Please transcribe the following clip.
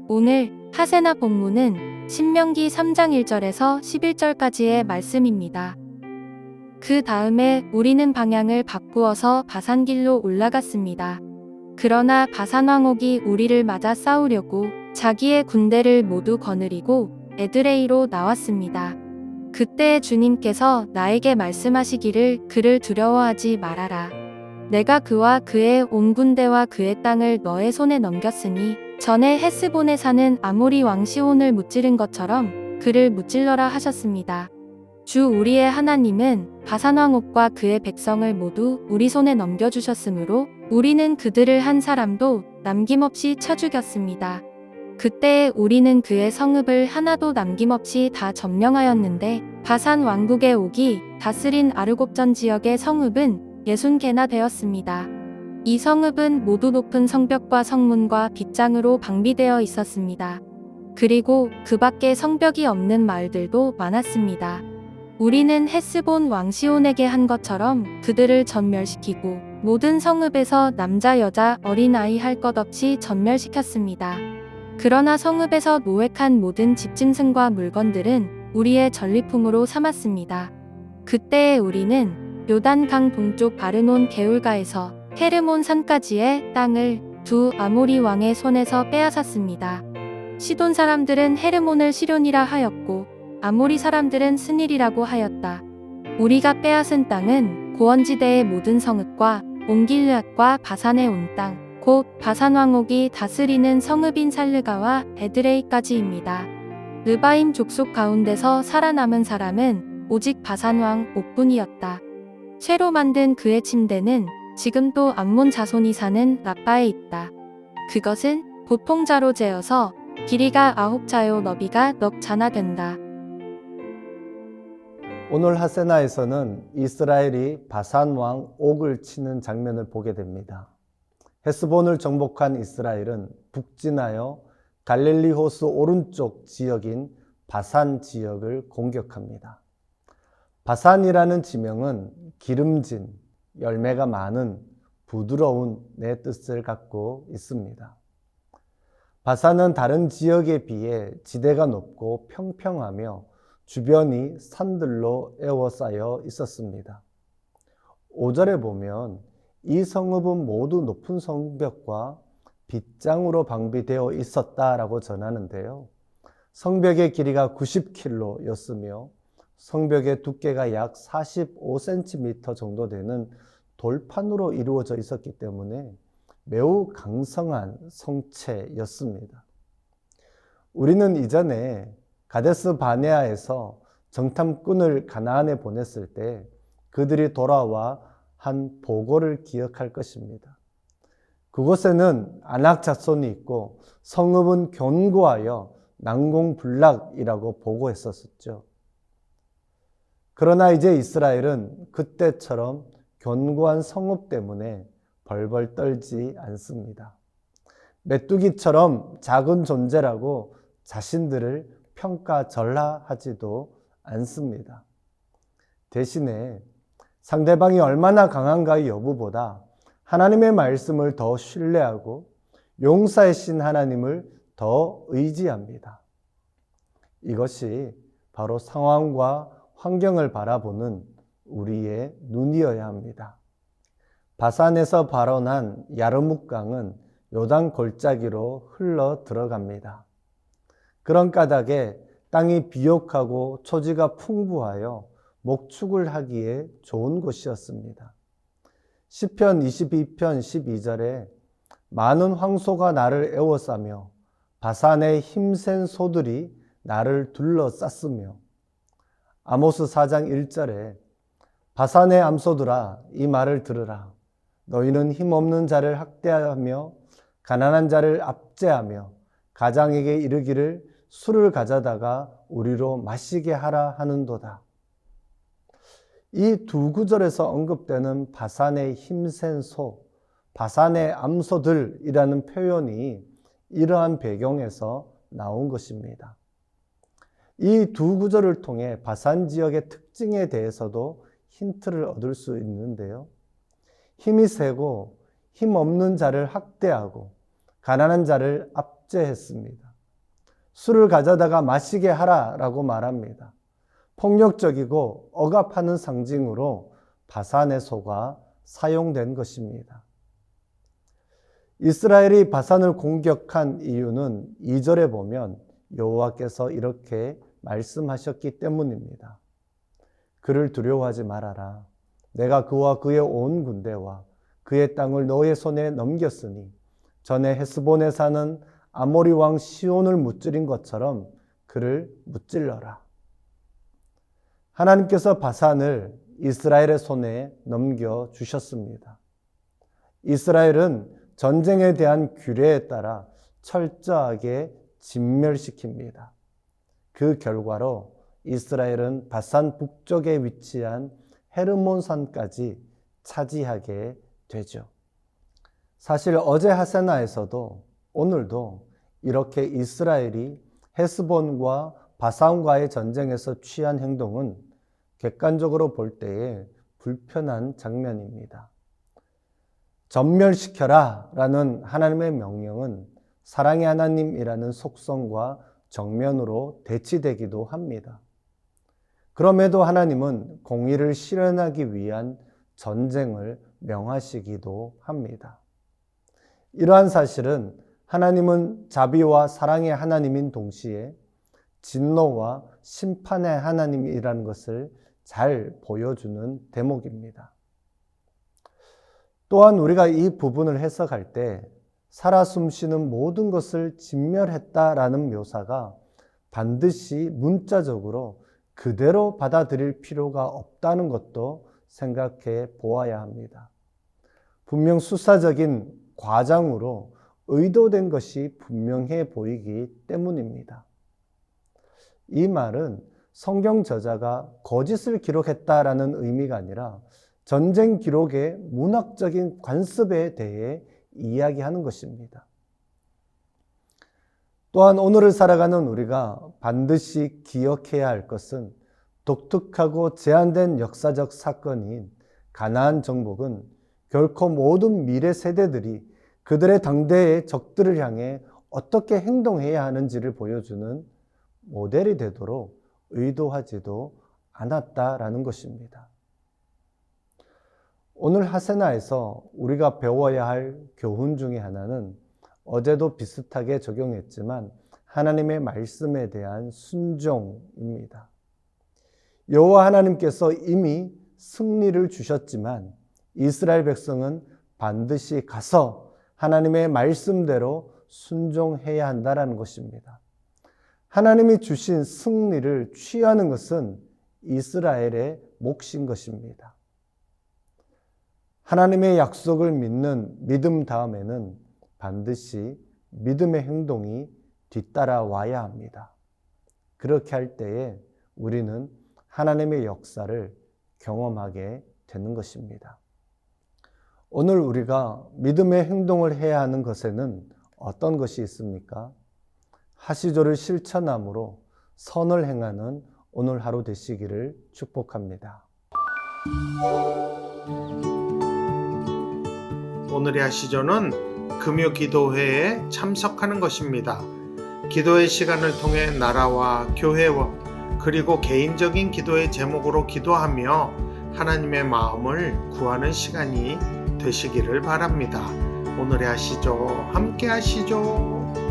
오늘 하세나 본문은 신명기 3장 1절에서 11절까지의 말씀입니다. 그 다음에 우리는 방향을 바꾸어서 바산길로 올라갔습니다. 그러나 바산 왕옥이 우리를 맞아 싸우려고 자기의 군대를 모두 거느리고 에드레이로 나왔습니다. 그때 주님께서 나에게 말씀하시기를 그를 두려워하지 말아라. 내가 그와 그의 온 군대와 그의 땅을 너의 손에 넘겼으니 전에 헤스본에 사는 아모리 왕 시온을 무찌른 것처럼 그를 무찔러라 하셨습니다. 주 우리의 하나님은 바산 왕옥과 그의 백성을 모두 우리 손에 넘겨주셨으므로 우리는 그들을 한 사람도 남김없이 쳐 죽였습니다. 그때에 우리는 그의 성읍을 하나도 남김없이 다 점령하였는데 바산 왕국의 옥이 다스린 아르곱전 지역의 성읍은 60개나 되었습니다. 이 성읍은 모두 높은 성벽과 성문과 빗장으로 방비되어 있었습니다. 그리고 그 밖에 성벽이 없는 마을들도 많았습니다. 우리는 헤스본 왕 시온에게 한 것처럼 그들을 전멸시키고 모든 성읍에서 남자 여자 어린아이 할 것 없이 전멸시켰습니다. 그러나 성읍에서 노획한 모든 집짐승과 물건들은 우리의 전리품으로 삼았습니다. 그때에 우리는 요단강 동쪽 아르논 게울가에서 헤르몬 산까지의 땅을 두 아모리 왕의 손에서 빼앗았습니다. 시돈 사람들은 헤르몬을 시론이라 하였고 아모리 사람들은 스닐이라고 하였다. 우리가 빼앗은 땅은 고원지대의 모든 성읍과 온길르앗과 바산의 온 땅, 곧 바산 왕옥이 다스리는 성읍인 살르가와 에드레이까지입니다. 르바임 족속 가운데서 살아남은 사람은 오직 바산 왕 옥뿐이었다. 쇠로 만든 그의 침대는 지금도 암몬 자손이 사는 라빠에 있다. 그것은 보통 자로 재어서 길이가 9자요 너비가 넉 자나 된다. 오늘 하세나에서는 이스라엘이 바산 왕 옥을 치는 장면을 보게 됩니다. 헤스본을 정복한 이스라엘은 북진하여 갈릴리 호수 오른쪽 지역인 바산 지역을 공격합니다. 바산이라는 지명은 기름진, 열매가 많은, 부드러운 내 뜻을 갖고 있습니다. 바산은 다른 지역에 비해 지대가 높고 평평하며 주변이 산들로 에워싸여 있었습니다. 5절에 보면 이 성읍은 모두 높은 성벽과 빗장으로 방비되어 있었다라고 전하는데요. 성벽의 길이가 90킬로였으며 성벽의 두께가 약 45cm 정도 되는 돌판으로 이루어져 있었기 때문에 매우 강성한 성체였습니다. 우리는 이전에 가데스 바네아에서 정탐꾼을 가나안에 보냈을 때 그들이 돌아와 한 보고를 기억할 것입니다. 그곳에는 안악 자손이 있고 성읍은 견고하여 난공불락이라고 보고했었죠. 그러나 이제 이스라엘은 그때처럼 견고한 성읍 때문에 벌벌 떨지 않습니다. 메뚜기처럼 작은 존재라고 자신들을 평가절하하지도 않습니다. 대신에 상대방이 얼마나 강한가의 여부보다 하나님의 말씀을 더 신뢰하고 용사의 신 하나님을 더 의지합니다. 이것이 바로 상황과 환경을 바라보는 우리의 눈이어야 합니다. 바산에서 발원한 야르묵강은 요단 골짜기로 흘러 들어갑니다. 그런 까닭에 땅이 비옥하고 초지가 풍부하여 목축을 하기에 좋은 곳이었습니다. 시편 22편 12절에 많은 황소가 나를 에워싸며 바산의 힘센 소들이 나를 둘러쌌으며 아모스 4장 1절에 바산의 암소들아 이 말을 들으라. 너희는 힘없는 자를 학대하며 가난한 자를 압제하며 가장에게 이르기를 술을 가져다가 우리로 마시게 하라 하는도다. 이 두 구절에서 언급되는 바산의 힘센 소, 바산의 암소들이라는 표현이 이러한 배경에서 나온 것입니다. 이 두 구절을 통해 바산 지역의 특징에 대해서도 힌트를 얻을 수 있는데요. 힘이 세고 힘없는 자를 학대하고 가난한 자를 압제했습니다. 술을 가져다가 마시게 하라라고 말합니다. 폭력적이고 억압하는 상징으로 바산의 소가 사용된 것입니다. 이스라엘이 바산을 공격한 이유는 2절에 보면 여호와께서 이렇게 말씀하셨기 때문입니다. 그를 두려워하지 말아라. 내가 그와 그의 온 군대와 그의 땅을 너의 손에 넘겼으니 전에 헤스본에 사는 아모리 왕 시온을 무찌른 것처럼 그를 무찔러라. 하나님께서 바산을 이스라엘의 손에 넘겨주셨습니다. 이스라엘은 전쟁에 대한 규례에 따라 철저하게 진멸시킵니다. 그 결과로 이스라엘은 바산 북쪽에 위치한 헤르몬산까지 차지하게 되죠. 사실 어제 하세나에서도 오늘도 이렇게 이스라엘이 헤스본과 바산과의 전쟁에서 취한 행동은 객관적으로 볼 때에 불편한 장면입니다. 전멸시켜라 라는 하나님의 명령은 사랑의 하나님이라는 속성과 정면으로 대치되기도 합니다. 그럼에도 하나님은 공의를 실현하기 위한 전쟁을 명하시기도 합니다. 이러한 사실은 하나님은 자비와 사랑의 하나님인 동시에 진노와 심판의 하나님이라는 것을 잘 보여주는 대목입니다. 또한 우리가 이 부분을 해석할 때 살아 숨쉬는 모든 것을 진멸했다라는 묘사가 반드시 문자적으로 그대로 받아들일 필요가 없다는 것도 생각해 보아야 합니다. 분명 수사적인 과장으로 의도된 것이 분명해 보이기 때문입니다. 이 말은 성경 저자가 거짓을 기록했다라는 의미가 아니라 전쟁 기록의 문학적인 관습에 대해 이야기하는 것입니다. 또한 오늘을 살아가는 우리가 반드시 기억해야 할 것은 독특하고 제한된 역사적 사건인 가나안 정복은 결코 모든 미래 세대들이 그들의 당대의 적들을 향해 어떻게 행동해야 하는지를 보여주는 모델이 되도록 의도하지도 않았다라는 것입니다. 오늘 하세나에서 우리가 배워야 할 교훈 중에 하나는 어제도 비슷하게 적용했지만 하나님의 말씀에 대한 순종입니다. 여호와 하나님께서 이미 승리를 주셨지만 이스라엘 백성은 반드시 가서 하나님의 말씀대로 순종해야 한다는 것입니다. 하나님이 주신 승리를 취하는 것은 이스라엘의 몫인 것입니다. 하나님의 약속을 믿는 믿음 다음에는 반드시 믿음의 행동이 뒤따라와야 합니다. 그렇게 할 때에 우리는 하나님의 역사를 경험하게 되는 것입니다. 오늘 우리가 믿음의 행동을 해야 하는 것에는 어떤 것이 있습니까? 하시조를 실천함으로 선을 행하는 오늘 하루 되시기를 축복합니다. 오늘의 하시조는 금요 기도회에 참석하는 것입니다. 기도의 시간을 통해 나라와 교회와 그리고 개인적인 기도의 제목으로 기도하며 하나님의 마음을 구하는 시간이 되시기를 바랍니다. 오늘의 하시조 함께 하시죠.